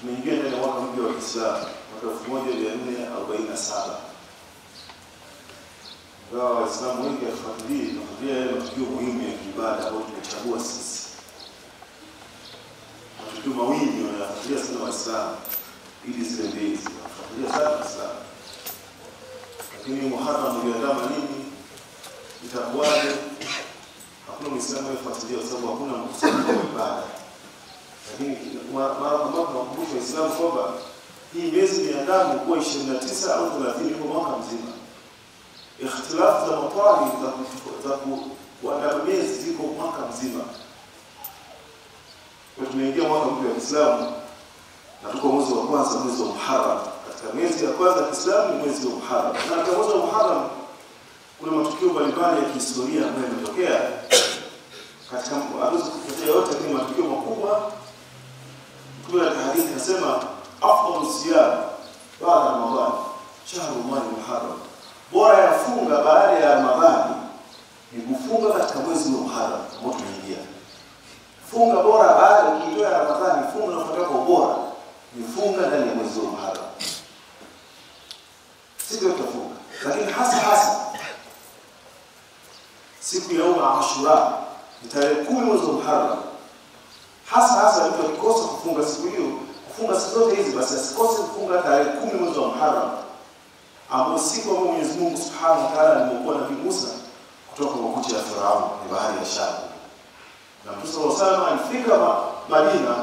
tumeingia ndani ya mwaka mpya wa Kiislamu, mwaka 1447. Ingawa Waislamu wengi tunafuatilia yale matukio muhimu ya ibada ambayo tumechagua sisi. Matukio mawili wanafuatilia sana Waislamu ili zile mbili tunafuatilia sana Waislamu. Lakini Muharram uliandama nini? Itakuwaje? Hakuna Muislamu anayefuatilia kwa sababu hakuna mkusanyiko wa ibada. Lakini mara kwa mara tunakumbusha Waislamu kwamba hii miezi miandamo kuwa 29 au 30 kwa mwaka mzima. Ikhtilafu za matwari za kuandama miezi ziko mwaka mzima. Kwa tumeingia mwaka mpya wa Kiislamu na tuko mwezi wa kwanza, mwezi wa Muharram. Katika miezi ya kwanza ya Kiislamu ni mwezi wa Muharram. Na katika mwezi wa Muharram kuna matukio mbalimbali ya kihistoria ambayo yametokea. Katika hatuwezi kufuatilia yote, lakini matukio makubwa. Kuna hadithi inasema afdalu siyam baada ya Ramadhani shahrullahi Muharram, bora ya funga baada ya Ramadhani ni kufunga katika mwezi wa Muharram ambao tunaingia. Funga bora baada ukiitoa Ramadhani, funga unafuata kwa bora ni funga ndani ya mwezi wa Muharram. Siku ya kufunga, lakini hasa siku ya Ashura ni tarehe 10 mwezi wa Muharram. Hasa mtu akikosa kufunga siku hiyo, kufunga siku zote hizi, basi asikose kufunga tarehe 10 mwezi wa Muharram, ambapo siku ambayo Mwenyezi Mungu Subhanahu wa Ta'ala alimwokoa Nabii Musa kutoka kwa makucha ya Farao ni bahari ya Shamu. Na Mtume sallallahu alaihi wasallam alifika Madina,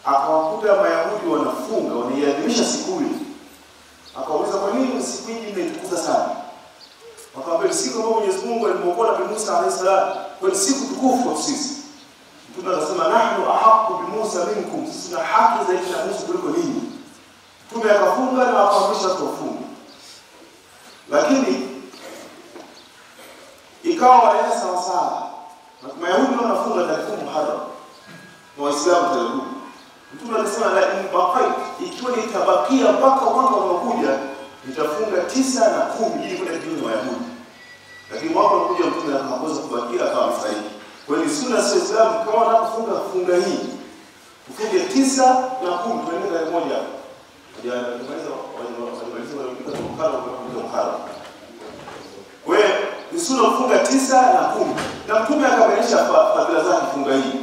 akawakuta Mayahudi wanafunga, wanaiadhimisha siku hiyo. Akauliza, kwa nini siku hii imetukuza sana? Wakamwambia siku ambayo Mwenyezi Mungu alimwokoa Nabii Musa alayhi salam, kwa siku tukufu kwa sisi. Mtume anasema nahnu ahaqqu bi Musa minkum, sisi tuna haki zaidi na Musa kuliko ninyi. Mtume akafunga na akaamrisha tufunge. Lakini ikawa wale sawa. Na Mayahudi wanafunga tarehe 10 Muharram na Waislamu tarehe 10. Mtume anasema la in baqait, ikiwa nitabakia mpaka mwaka unaokuja nitafunga 9 na 10 ili kwenda kinyume na Wayahudi. Lakini mwaka unaokuja Mtume akakosa kubakia, akawa amefariki. Kwa hiyo sunna ya Islam kama unataka kufunga funga hii, ufunge 9 na 10 tuende tarehe moja. Tunaweza kuanza Muharram. Kwa hiyo ni sunna kufunga 9 na 10. Na Mtume akabainisha fadhila zake funga hii.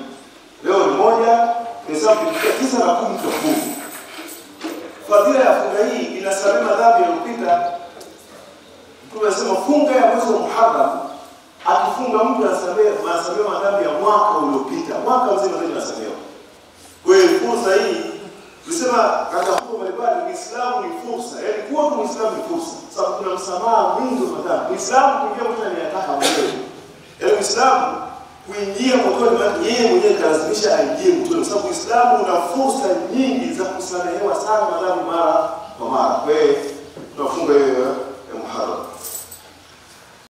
Leo ni moja, hesabu tukifikia 9 na 10 tufunge. Fadhila ya funga hii inasamehe madhambi yaliyopita. Mtume anasema funga ya mwezi wa Muharram, akifunga mtu anasamehe madhambi ya mwaka uliopita. Mwaka mzima ndio anasamehewa. Kwa hiyo fursa hii tunasema katika huko mbalimbali, Uislamu ni fursa. Yaani kuwa Muislamu ni fursa. Sababu kuna msamaha mwingi wa madhambi. Uislamu kuingia mtu anayetaka mwenyewe. Yaani Uislamu kuingia motoni, maana yeye mwenyewe kalazimisha aingie motoni. Sababu Uislamu una fursa nyingi za kusamehewa sana madhambi mara kwa mara. Kwa hiyo tunafunga hiyo